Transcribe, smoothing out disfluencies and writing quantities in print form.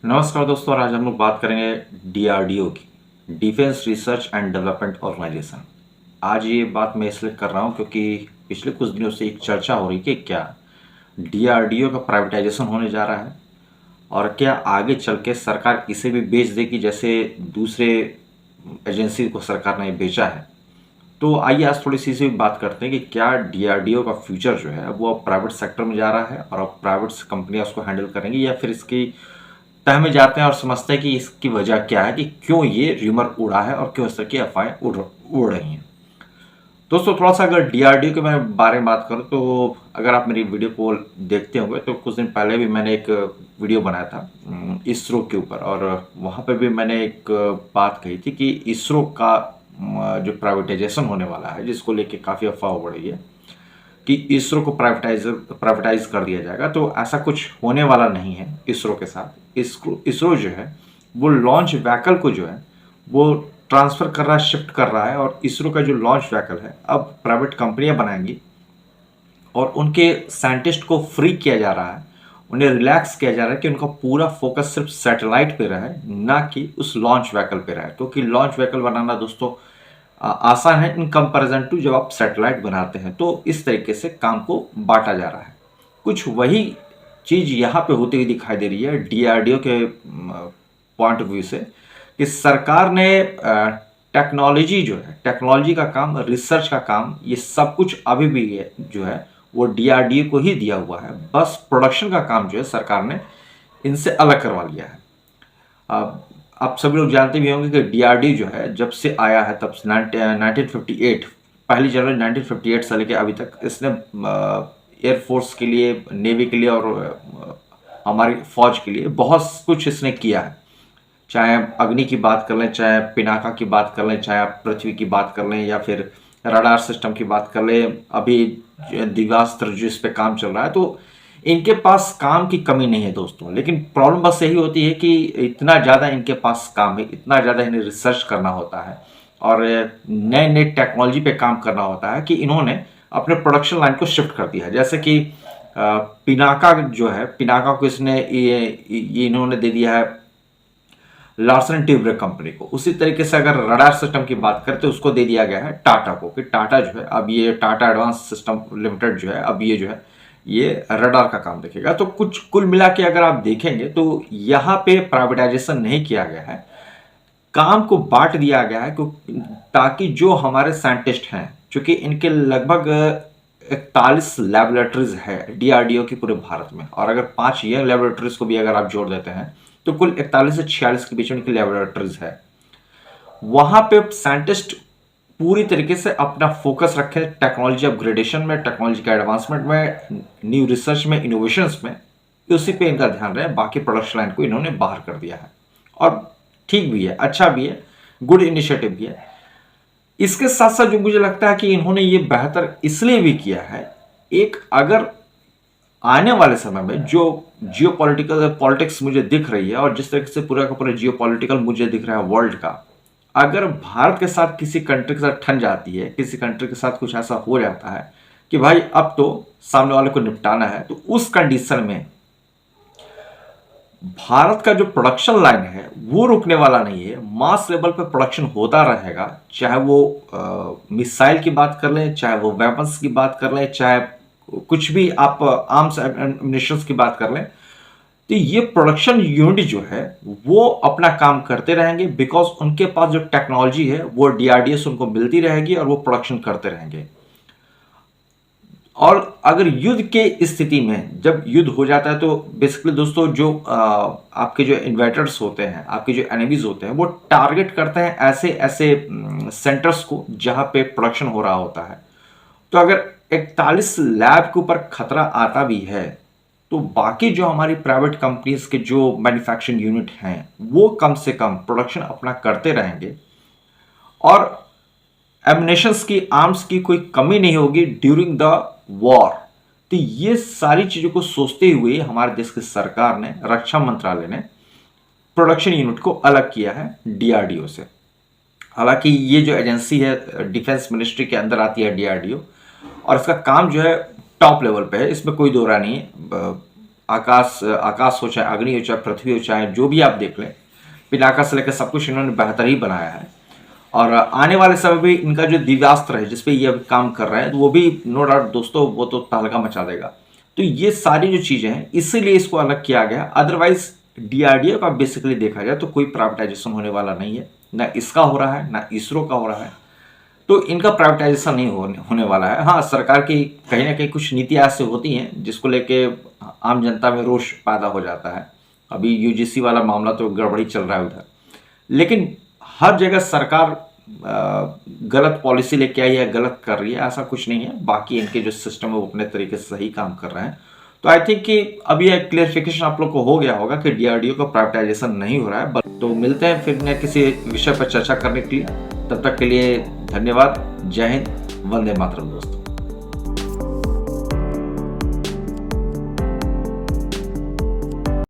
नमस्कार दोस्तों, और आज हम लोग बात करेंगे डीआरडीओ की, defence research and development organisation. आज ये बात मैं इसलिए कर रहा हूँ क्योंकि पिछले कुछ दिनों से एक चर्चा हो रही है कि क्या डीआरडीओ का प्राइवेटाइजेशन होने जा रहा है और क्या आगे चल के सरकार इसे भी बेच देगी जैसे दूसरे एजेंसी को सरकार ने बेचा है। तो आइए आज थोड़ी सी इसी बात करते हैं कि क्या डीआरडीओ का फ्यूचर जो है वो अब प्राइवेट सेक्टर में जा रहा है और अब प्राइवेट कंपनियां उसको हैंडल करेंगी, या फिर इसकी तह में जाते हैं और समझते हैं कि इसकी वजह क्या है, कि क्यों ये र्यूमर उड़ा है और क्यों इस तरह की अफवाहें उड़ रही हैं। दोस्तों, थोड़ा सा अगर डीआरडीओ के बारे में बात करूं तो अगर आप मेरी वीडियो को देखते होंगे तो कुछ दिन पहले भी मैंने एक वीडियो बनाया था इसरो के ऊपर, और वहां पे भी मैंने एक बात कही थी कि इसरो का जो प्राइवेटाइजेशन होने वाला है, जिसको लेके काफ़ी अफवाह उड़ रही है कि इसरो को प्राइवेटाइज कर दिया जाएगा, तो ऐसा कुछ होने वाला नहीं है इसरो के साथ। इसरो जो है वो लॉन्च व्हीकल को जो है वो ट्रांसफर कर रहा है, शिफ्ट कर रहा है, और इसरो का जो लॉन्च व्हीकल है अब प्राइवेट कंपनियां बनाएंगी और उनके साइंटिस्ट को फ्री किया जा रहा है, उन्हें रिलैक्स किया जा रहा है कि उनका पूरा फोकस सिर्फ सैटेलाइट पे रहे, ना कि उस लॉन्च व्हीकल पे रहे। क्योंकि लॉन्च व्हीकल बनाना दोस्तों आसान है इन कंपैरिजन टू जब आप सैटेलाइट बनाते हैं। तो इस तरीके से काम को बांटा जा रहा है। कुछ वही चीज यहाँ पे होती हुई दिखाई दे रही है डीआरडीओ के पॉइंट ऑफ व्यू से, कि सरकार ने टेक्नोलॉजी जो है, टेक्नोलॉजी का काम, रिसर्च का काम, ये सब कुछ अभी भी है जो है वो डीआरडीओ को ही दिया हुआ है। बस प्रोडक्शन का काम जो है सरकार ने इनसे अलग करवा लिया है। अब आप सभी लोग जानते भी होंगे कि डीआरडी जो है जब से आया है तब से 1958, पहली जनवरी 1958 से लेकर अभी तक इसने एयरफोर्स के लिए, नेवी के लिए और हमारी फौज के लिए बहुत कुछ इसने किया है। चाहे अग्नि की बात कर लें, चाहे पिनाका की बात कर लें, चाहे आप पृथ्वी की बात कर लें, या फिर रडार सिस्टम की बात कर लें, अभी दिव्यास्त्र जो इस पे काम चल रहा है, तो इनके पास काम की कमी नहीं है दोस्तों। लेकिन प्रॉब्लम बस यही होती है कि इतना ज़्यादा इनके पास काम है, इतना ज़्यादा इन्हें रिसर्च करना होता है और नए नए टेक्नोलॉजी पे काम करना होता है कि इन्होंने अपने प्रोडक्शन लाइन को शिफ्ट कर दिया है। जैसे कि पिनाका जो है, पिनाका को इसने ये इन्होंने दे दिया है लार्सन एंड ट्यूब्रो कंपनी को। उसी तरीके से अगर रडार सिस्टम की बात करें तो उसको दे दिया गया है टाटा को, कि टाटा जो है अब ये टाटा एडवांस सिस्टम लिमिटेड जो है अब ये जो है ये रडार का काम देखेगा। तो कुछ कुल मिला के अगर आप देखेंगे तो यहाँ पे प्राइवेटाइजेशन नहीं किया गया है, काम को बांट दिया गया है, ताकि जो हमारे साइंटिस्ट हैं, चूंकि इनके लगभग 41 लेबोरेटरीज है डीआरडीओ की पूरे भारत में, और अगर 5 यंग लेबोरेटरीज को भी अगर आप जोड़ देते हैं तो कुल 41 से 46 के बीच में इनकी लेबोरेटरीज है। वहां पे साइंटिस्ट पूरी तरीके से अपना फोकस रखें टेक्नोलॉजी अपग्रेडेशन में, टेक्नोलॉजी का एडवांसमेंट में, न्यू रिसर्च में, इनोवेशंस में, उसी पे इनका ध्यान रहे। बाकी प्रोडक्शन लाइन को इन्होंने बाहर कर दिया है, और ठीक भी है, अच्छा भी है, गुड इनिशिएटिव भी है। इसके साथ साथ जो मुझे लगता है कि इन्होंने ये बेहतर इसलिए भी किया है, एक अगर आने वाले समय में जो जियो पॉलिटिक्स मुझे दिख रही है, और जिस तरीके से पूरा का पूरा जियो पॉलिटिकल मुझे दिख रहा है वर्ल्ड का, अगर भारत के साथ किसी कंट्री के साथ ठन जाती है, किसी कंट्री के साथ कुछ ऐसा हो जाता है कि भाई अब तो सामने वाले को निपटाना है, तो उस कंडीशन में भारत का जो प्रोडक्शन लाइन है वो रुकने वाला नहीं है। मास लेवल पे प्रोडक्शन होता रहेगा, चाहे वो मिसाइल की बात कर लें, चाहे वो वेपन्स की बात कर लें, चाहे कुछ भी आप आर्म्स एमिनिशंस की बात कर लें। तो ये प्रोडक्शन यूनिट जो है वो अपना काम करते रहेंगे, बिकॉज उनके पास जो टेक्नोलॉजी है वो डीआरडीओ उनको मिलती रहेगी और वो प्रोडक्शन करते रहेंगे। और अगर युद्ध के स्थिति में जब युद्ध हो जाता है तो बेसिकली दोस्तों जो आपके जो इन्वेटर्स होते हैं, आपके जो एनिमीज होते हैं, वो टारगेट करते हैं ऐसे ऐसे सेंटर्स को जहां पे प्रोडक्शन हो रहा होता है। तो अगर 41 लैब के ऊपर खतरा आता भी है तो बाकी जो हमारी प्राइवेट कंपनीज के जो मैन्युफैक्चरिंग यूनिट हैं वो कम से कम प्रोडक्शन अपना करते रहेंगे, और एमिनेशंस की, आर्म्स की कोई कमी नहीं होगी ड्यूरिंग द वॉर। तो ये सारी चीजों को सोचते हुए हमारे देश की सरकार ने, रक्षा मंत्रालय ने प्रोडक्शन यूनिट को अलग किया है डीआरडीओ से। हालांकि ये जो एजेंसी है डिफेंस मिनिस्ट्री के अंदर आती है डीआरडीओ, और इसका काम जो है टॉप लेवल पे है, इसमें कोई दो राय नहीं है। आकाश हो, चाहे अग्नि हो, चाहे पृथ्वी हो, चाहे जो भी आप देख लें, पिनाका से लेकर सब कुछ इन्होंने बेहतर ही बनाया है। और आने वाले समय में इनका जो दिव्यास्त्र है जिसपे ये अभी काम कर रहे हैं, तो वो भी नो डाउट दोस्तों वो तो तहलका मचा देगा। तो ये सारी जो चीज़ें हैं इसीलिए इसको अलग किया गया। अदरवाइज डीआरडीओ का बेसिकली देखा जाए तो कोई प्राइवेटाइजेशन होने वाला नहीं है, ना इसका हो रहा है ना इसरो का हो रहा है। तो इनका प्राइवेटाइजेशन नहीं होने वाला है। हाँ, सरकार की कहीं ना कहीं कुछ नीतियाँ ऐसे होती हैं जिसको लेके आम जनता में रोष पैदा हो जाता है। अभी यूजीसी वाला मामला तो गड़बड़ी चल रहा है उधर, लेकिन हर जगह सरकार गलत पॉलिसी लेके आई है, गलत कर रही है, ऐसा कुछ नहीं है। बाकी इनके जो सिस्टम है वो अपने तरीके से सही काम कर रहे हैं। तो आई थिंक कि अभी एक क्लियरिफिकेशन आप लोग को हो गया होगा कि डीआरडीओ का प्राइवेटाइजेशन नहीं हो रहा है। तो मिलते हैं फिर नए किसी विषय पर चर्चा करने के लिए। तब तक के लिए धन्यवाद। जय हिंद, वंदे मातरम दोस्तों।